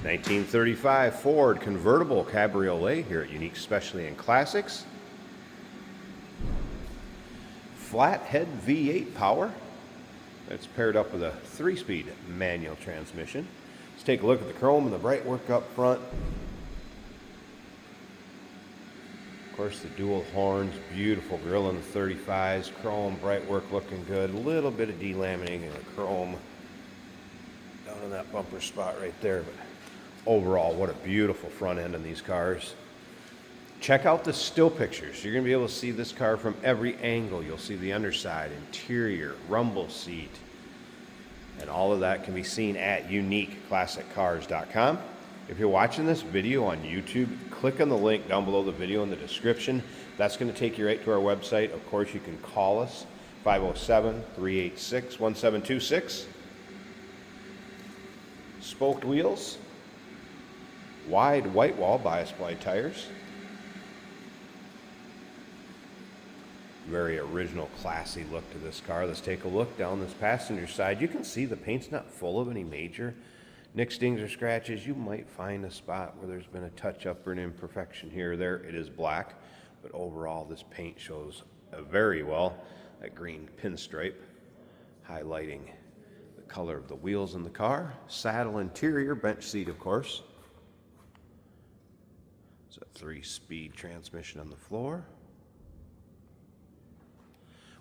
1935 Ford Convertible Cabriolet here at Unique Specialty and Classics. Flathead V8 power. That's paired up with a 3-speed manual transmission. Let's take a look at the chrome and the bright work up front. Of course, the dual horns, beautiful grille in the 35s, chrome, bright work looking good. A little bit of delaminating in the chrome down in that bumper spot right there. But overall, what a beautiful front end on these cars. Check out the still pictures. You're going to be able to see this car from every angle. You'll see the underside, interior, rumble seat, and all of that can be seen at uniqueclassiccars.com. If you're watching this video on YouTube, click on the link down below the video in the description. That's going to take you right to our website. Of course, you can call us, 507-386-1726. Spoked wheels, wide white wall bias ply tires. Very original, classy look to this car. Let's take a look down this passenger side. You can see the paint's not full of any major nicks, dings, or scratches. You might find a spot where there's been a touch-up or an imperfection here or there. It is black, but overall this paint shows very well. That green pinstripe highlighting the color of the wheels in the car. Saddle interior, bench seat of course. It's a 3-speed transmission on the floor.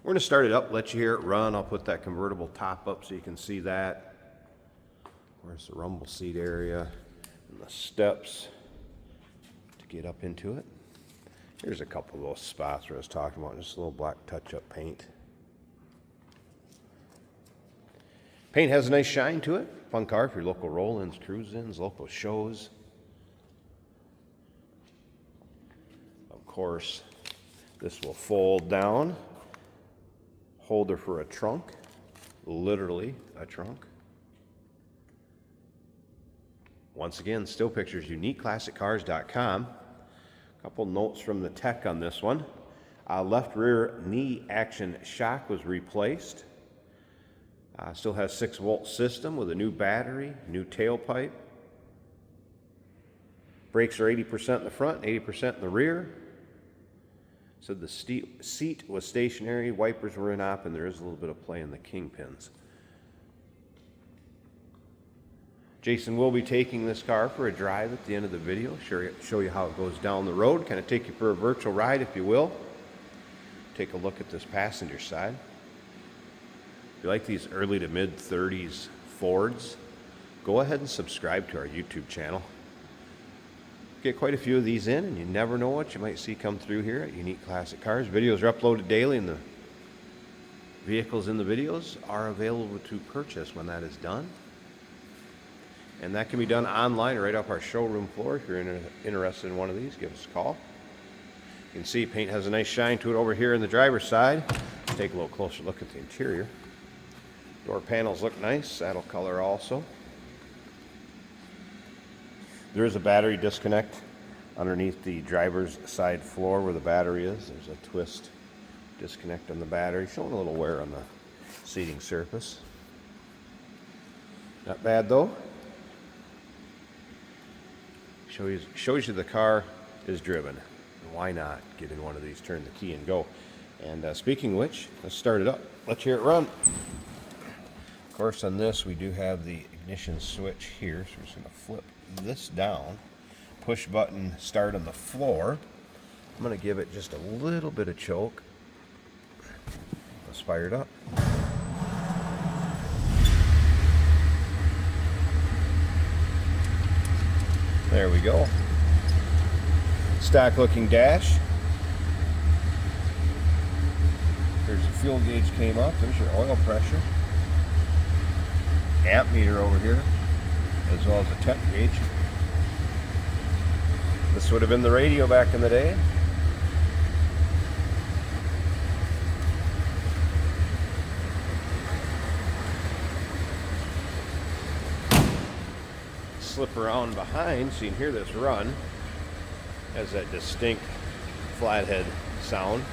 We're going to start it up, let you hear it run. I'll put that convertible top up so you can see that. Where's the rumble seat area and the steps to get up into it. Here's a couple of those spots where I was talking about, just a little black touch-up paint. Paint has a nice shine to it. Fun car for your local roll-ins, cruise-ins, local shows. Of course, this will fold down. Holder for a trunk, literally a trunk. Once again, still pictures, uniqueclassiccars.com. A couple notes from the tech on this one. Left rear knee action shock was replaced. Still has 6-volt system with a new battery, new tailpipe. Brakes are 80% in the front, 80% in the rear. So the seat was stationary, wipers were in op, and there is a little bit of play in the kingpins. Jason will be taking this car for a drive at the end of the video, show you how it goes down the road, kind of take you for a virtual ride, if you will. Take a look at this passenger side. If you like these early to mid 30s Fords, go ahead and subscribe to our YouTube channel. Get quite a few of these in, and you never know what you might see come through here at Unique Classic Cars. Videos are uploaded daily, and the vehicles in the videos are available to purchase when that is done. And that can be done online right off our showroom floor. If you're interested in one of these, give us a call. You can see paint has a nice shine to it over here in the driver's side. Let's take a little closer look at the interior. Door panels look nice, saddle color also. There is a battery disconnect underneath the driver's side floor where the battery is. There's a twist disconnect on the battery, showing a little wear on the seating surface. Not bad though. Shows you the car is driven. Why not get in one of these, turn the key and go. And speaking of which, let's start it up. Let's hear it run. Of course, on this we do have the ignition switch here, so we're just going to flip this down, push button start on the floor. I'm going to give it just a little bit of choke. Let's fire it up. There we go. Stock looking dash. There's the fuel gauge came up. There's your oil pressure. Amp meter over here, as well as a temp gauge. This would have been the radio back in the day. Slip around behind so you can hear this run. Has that distinct flathead sound.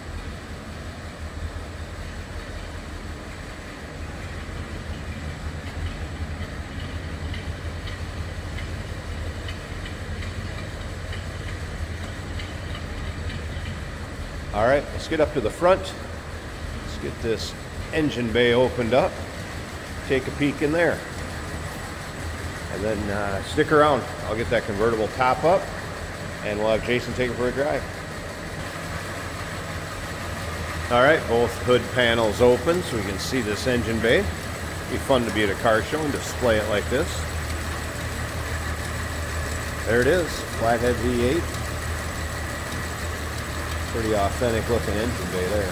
All right, let's get up to the front. Let's get this engine bay opened up. Take a peek in there. And then stick around. I'll get that convertible top up and we'll have Jason take it for a drive. All right, both hood panels open so we can see this engine bay. It'd be fun to be at a car show and display it like this. There it is, flathead V8. Pretty authentic looking engine bay there.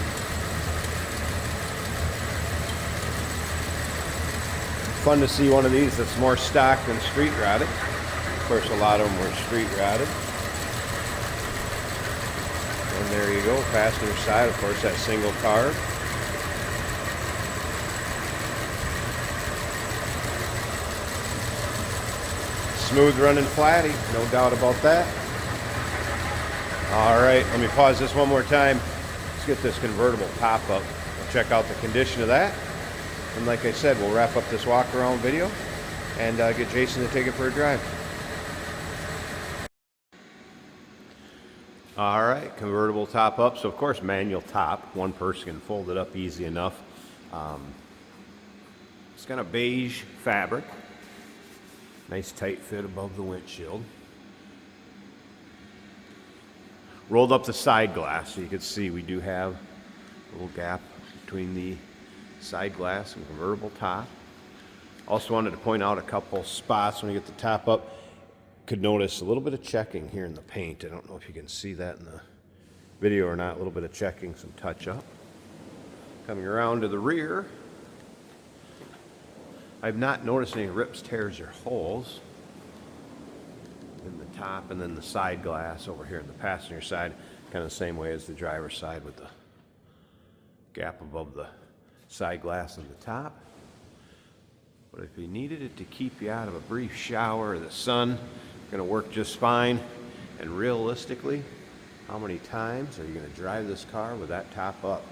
Fun to see one of these that's more stock than street rotted. Of course, a lot of them were street rotted. And there you go, passenger side, of course, that single car. Smooth running flatty, no doubt about that. All right, let me pause this one more time. Let's get this convertible top up. We'll check out the condition of that. And like I said, we'll wrap up this walk around video and get Jason to take it for a drive. All right, convertible top up. So of course, manual top. One person can fold it up easy enough. It's got a beige fabric. Nice tight fit above the windshield. Rolled up the side glass so you can see we do have a little gap between the side glass and convertible top. Also wanted to point out a couple spots when we get the top up. Could notice a little bit of checking here in the paint. I don't know if you can see that in the video or not. A little bit of checking, some touch up. Coming around to the rear, I've not noticed any rips, tears, or holes in the top, and then the side glass over here in the passenger side, kind of the same way as the driver's side with the gap above the side glass on the top. But if you needed it to keep you out of a brief shower or the sun, it's going to work just fine. And realistically, how many times are you going to drive this car with that top up?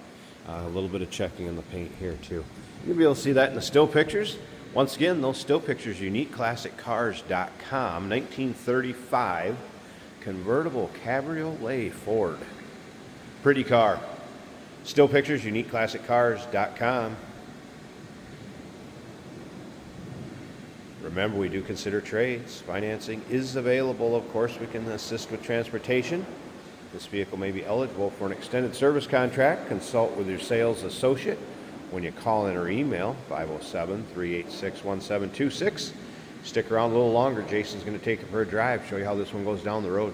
A little bit of checking in the paint here too. You'll be able to see that in the still pictures. Once again, those still pictures, uniqueclassiccars.com, 1935 convertible Cabriolet Ford. Pretty car. Still pictures, uniqueclassiccars.com. Remember, we do consider trades. Financing is available. Of course, we can assist with transportation. This vehicle may be eligible for an extended service contract. Consult with your sales associate when you call in or email 507-386-1726. Stick around a little longer. Jason's going to take it for a drive, show you how this one goes down the road.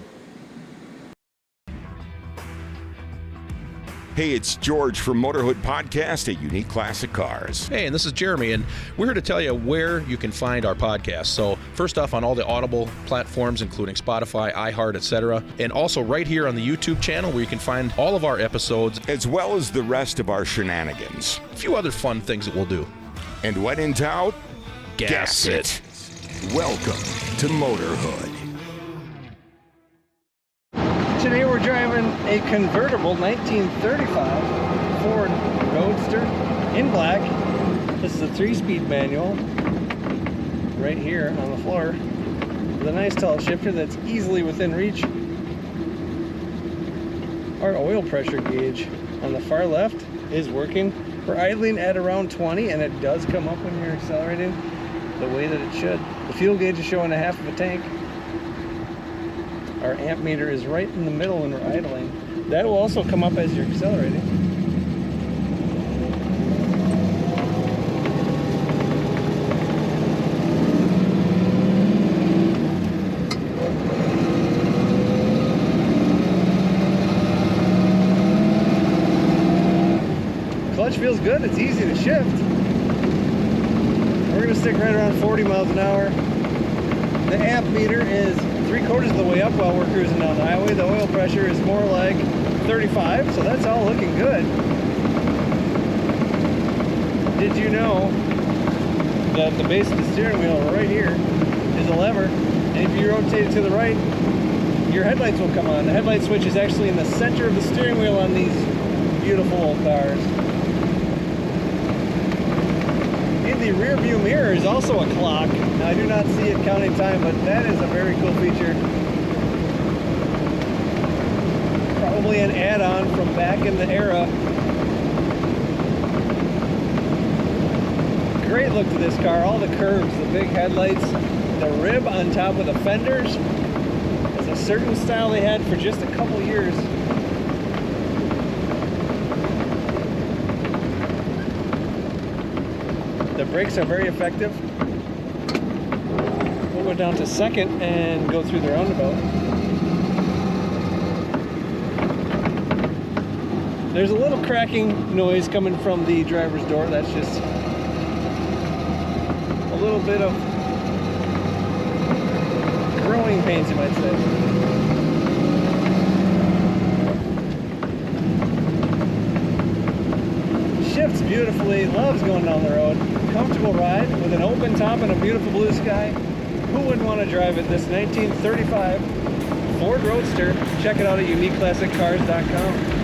Hey, it's George from Motorhood Podcast at Unique Classic Cars. Hey, and this is Jeremy, and we're here to tell you where you can find our podcast. So first off, on all the Audible platforms, including Spotify, iHeart, etc., and also right here on the YouTube channel where you can find all of our episodes, as well as the rest of our shenanigans. A few other fun things that we'll do. And when in doubt, gas it. Welcome to Motorhood. Today we're driving a convertible 1935 Ford Roadster in black. This is a 3-speed manual right here on the floor with a nice tall shifter that's easily within reach. Our oil pressure gauge on the far left is working. We're idling at around 20 and it does come up when you're accelerating the way that it should. The fuel gauge is showing a half of a tank. Our amp meter is right in the middle when we're idling. That will also come up as you're accelerating. Clutch feels good, it's easy to shift. We're gonna stick right around 40 miles an hour. The amp meter is 3/4 of the way up while we're cruising down the highway. The oil pressure is more like 35, so that's all looking good. Did you know that the base of the steering wheel right here is a lever, and if you rotate it to the right, your headlights will come on. The headlight switch is actually in the center of the steering wheel on these beautiful old cars. In the rear view mirror is also a clock. Now, I do not see it counting time, but that is a very cool feature. Probably an add-on from back in the era. Great look to this car. All the curves, the big headlights, the rib on top of the fenders. It's a certain style they had for just a couple years. The brakes are very effective. We'll go down to second and go through the roundabout. There's a little cracking noise coming from the driver's door. That's just a little bit of growing pains, you might say. Shifts beautifully, loves going down the road. Comfortable ride with an open top and a beautiful blue sky. Who wouldn't want to drive it? This 1935 Ford Roadster. Check it out at uniqueclassiccars.com.